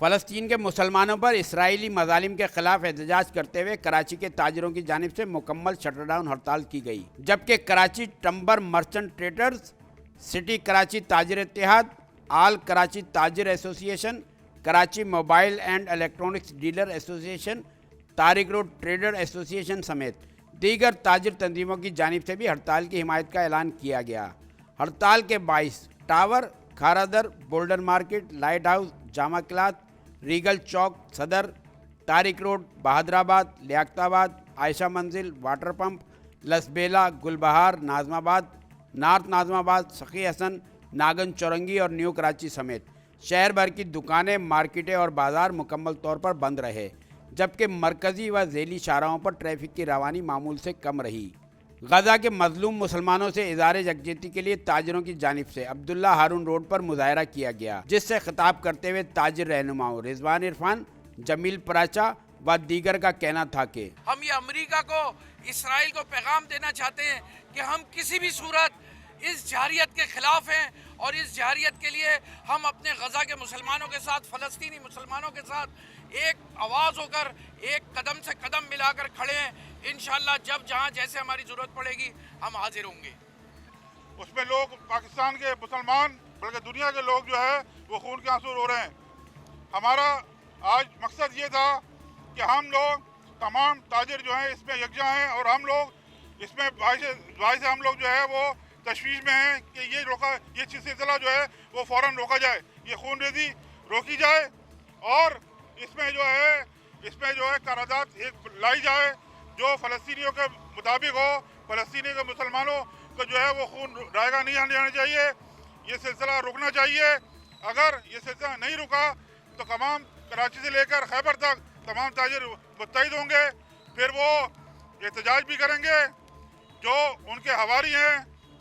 فلسطین کے مسلمانوں پر اسرائیلی مظالم کے خلاف احتجاج کرتے ہوئے کراچی کے تاجروں کی جانب سے مکمل شٹر ڈاؤن ہڑتال کی گئی، جبکہ Karachi timber merchant traders, city Karachi تاجر اتحاد، آل کراچی تاجر ایسوسی ایشن، Karachi mobile and electronics dealer ایسوسی ایشن، طارق روڈ ٹریڈر ایسوسی ایشن سمیت دیگر تاجر تنظیموں کی جانب سے بھی ہڑتال کی حمایت کا اعلان کیا گیا۔ ہڑتال کے باعث Tower, Kharadar, Bolton Market, Light House, Jama Cloth, Regal Chowk, Saddar, Tariq road, بہادر آباد، لیاقت آباد، عائشہ منزل، واٹر پمپ، لسبیلا، گل بہار، ناظم آباد، نارتھ ناظم آباد، سخی حسن، ناگن چورنگی اور نیو کراچی سمیت شہر بھر کی دکانیں، مارکیٹیں اور بازار مکمل طور پر بند رہے، جبکہ مرکزی و ذیلی شاہراہوں پر ٹریفک کی روانی معمول سے کم رہی۔ غزہ کے مظلوم مسلمانوں سے اظہار یکجہتی کے لیے تاجروں کی جانب سے عبداللہ ہارون روڈ پر مظاہرہ کیا گیا، جس سے خطاب کرتے ہوئے تاجر رہنماؤں رضوان عرفان، جمیل پراچا و دیگر کا کہنا تھا کہ ہم یہ امریکہ کو، اسرائیل کو پیغام دینا چاہتے ہیں کہ ہم کسی بھی صورت اس جارحیت کے خلاف ہیں، اور اس جارحیت کے لیے ہم اپنے غزہ کے مسلمانوں کے ساتھ، فلسطینی مسلمانوں کے ساتھ ایک آواز ہو کر، ایک قدم سے قدم ملا کر کھڑے ہیں۔ انشاءاللہ جب جہاں جیسے ہماری ضرورت پڑے گی ہم حاضر ہوں گے۔ اس میں لوگ پاکستان کے مسلمان بلکہ دنیا کے لوگ جو ہے وہ خون کے آنسو رو رہے ہیں۔ ہمارا آج مقصد یہ تھا کہ ہم لوگ تمام تاجر جو ہیں اس میں یکجا ہیں، اور ہم لوگ اس میں باعث ہم لوگ جو ہے وہ تشویش میں ہیں کہ یہ سلسلہ جو ہے وہ فوراً روکا جائے، یہ خون ریزی روکی جائے، اور اس میں جو ہے قرارداد ایک لائی جائے جو فلسطینیوں کے مطابق ہو۔ فلسطینی کے مسلمانوں کو جو ہے وہ خون رائگاں نہیں آنا چاہیے، یہ سلسلہ رکنا چاہیے۔ اگر یہ سلسلہ نہیں رکا تو تمام کراچی سے لے کر خیبر تک تمام تاجر متحد ہوں گے، پھر وہ احتجاج بھی کریں گے۔ جو ان کے حواری ہیں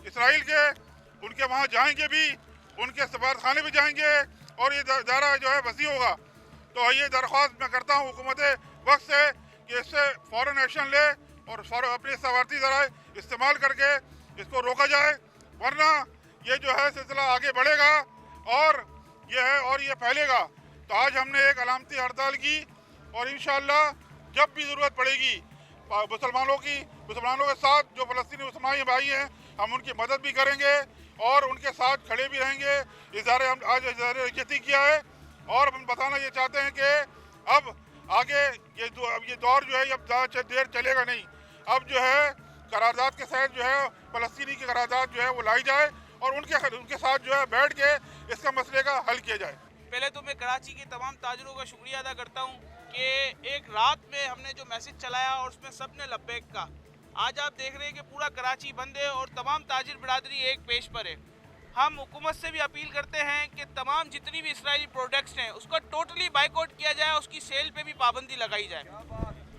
اسرائیل کے، ان کے وہاں جائیں گے بھی، ان کے سفارت خانے بھی جائیں گے، اور یہ دائرہ جو ہے وسیع ہوگا۔ تو یہ درخواست میں کرتا ہوں حکومت وقت سے کہ اس سے فوراً ایکشن لے اور اپنے سفارتی ذرائع استعمال کر کے اس کو روکا جائے، ورنہ یہ جو ہے سلسلہ آگے بڑھے گا اور یہ پھیلے گا۔ تو آج ہم نے ایک علامتی ہڑتال کی، اور انشاءاللہ جب بھی ضرورت پڑے گی مسلمانوں کے ساتھ جو فلسطینی مسلمان بھائی ہیں ہم ان کی مدد بھی کریں گے اور ان کے ساتھ کھڑے بھی رہیں گے۔ آج اظہار یکجہتی کیا ہے، اور ہم بتانا یہ چاہتے ہیں کہ اب آگے یہ دور جو ہے اب زیادہ دیر چلے گا نہیں۔ اب جو ہے قرارداد کے ساتھ جو ہے فلسطینی کی قرارداد جو ہے وہ لائی جائے، اور ان کے ساتھ جو ہے بیٹھ کے اس کا مسئلے کا حل کیا جائے۔ پہلے تو میں کراچی کے تمام تاجروں کا شکریہ ادا کرتا ہوں کہ ایک رات میں ہم نے جو میسج چلایا اور اس میں سب نے لبیک کہا۔ آج آپ دیکھ رہے ہیں کہ پورا کراچی بند ہے اور تمام تاجر برادری ایک پیش پر ہے۔ ہم حکومت سے بھی اپیل کرتے ہیں کہ تمام جتنی بھی اسرائیلی پروڈکٹس ہیں اس کو ٹوٹلی بائیکاٹ کیا جائے، اس کی سیل پہ بھی پابندی لگائی جائے۔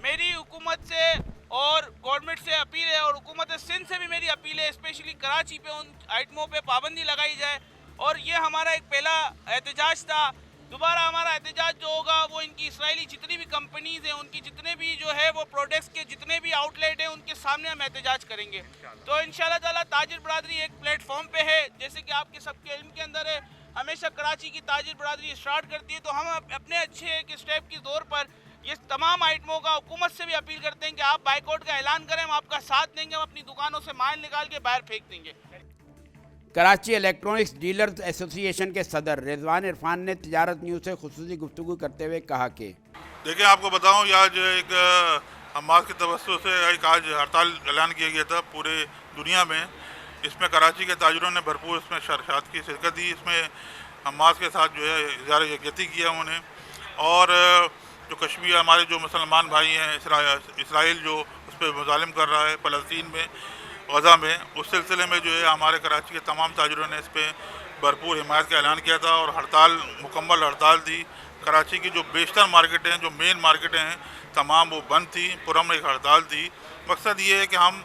میری حکومت سے اور گورنمنٹ سے اپیل ہے، اور حکومت سندھ سے بھی میری اپیل ہے، اسپیشلی کراچی پہ ان آئٹموں پہ پابندی لگائی جائے۔ اور یہ ہمارا ایک پہلا احتجاج تھا۔ دوبارہ ہمارا احتجاج جو ہوگا وہ ان کی اسرائیلی جتنی بھی کمپنیز ہیں، ان کی جتنے بھی جو ہے وہ پروڈکٹس کے جتنے بھی آؤٹ لیٹ ہیں ان کے سامنے ہم احتجاج کریں گے۔ تو انشاءاللہ تعالیٰ تاجر برادری ایک پلیٹ فارم پہ ہے، جیسے کہ آپ کے سب کے علم کے اندر ہے، ہمیشہ کراچی کی تاجر برادری اسٹارٹ کرتی ہے۔ تو ہم اپنے اچھے ایک اسٹیپ کی طور پر یہ تمام آئٹموں کا حکومت سے بھی اپیل کرتے ہیں کہ آپ بائیکاٹ کا اعلان کریں، ہم آپ کا ساتھ دیں گے، ہم اپنی دکانوں سے مال نکال کے باہر پھینک دیں گے۔ کراچی الیکٹرانکس ڈیلرز ایسوسی ایشن کے صدر رضوان عرفان نے تجارت نیوز سے خصوصی گفتگو کرتے ہوئے کہا کہ دیکھیں آپ کو بتاؤں، یہ آج ایک حماس کے توسط سے ایک آج ہڑتال اعلان کیا گیا تھا پورے دنیا میں۔ اس میں کراچی کے تاجروں نے بھرپور اس میں شرکت کی، شرکت دی۔ اس میں حماس کے ساتھ جو ہے اظہار یکجہتی کیا انہوں نے، اور جو کشمیر ہمارے جو مسلمان بھائی ہیں، اسرائیل جو اس پہ مظالم کر رہا ہے فلسطین میں، غزہ میں، اس سلسلے میں جو ہے ہمارے کراچی کے تمام تاجروں نے اس پہ بھرپور حمایت کا اعلان کیا تھا، اور مکمل ہڑتال دی۔ کراچی کی جو بیشتر مارکیٹیں ہیں، جو مین مارکیٹیں ہیں، تمام وہ بند تھی، پرامن ایک ہڑتال تھی۔ مقصد یہ ہے کہ ہم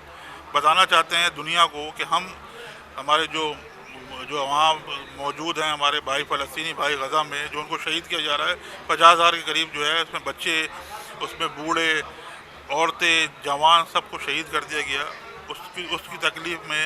بتانا چاہتے ہیں دنیا کو کہ ہمارے جو وہاں موجود ہیں ہمارے بھائی فلسطینی بھائی غزہ میں، جو ان کو شہید کیا جا رہا ہے، 50,000 کے قریب جو ہے، اس میں بچے، اس میں بوڑھے، عورتیں، جوان، سب کو شہید کر دیا گیا۔ اس کی تکلیف میں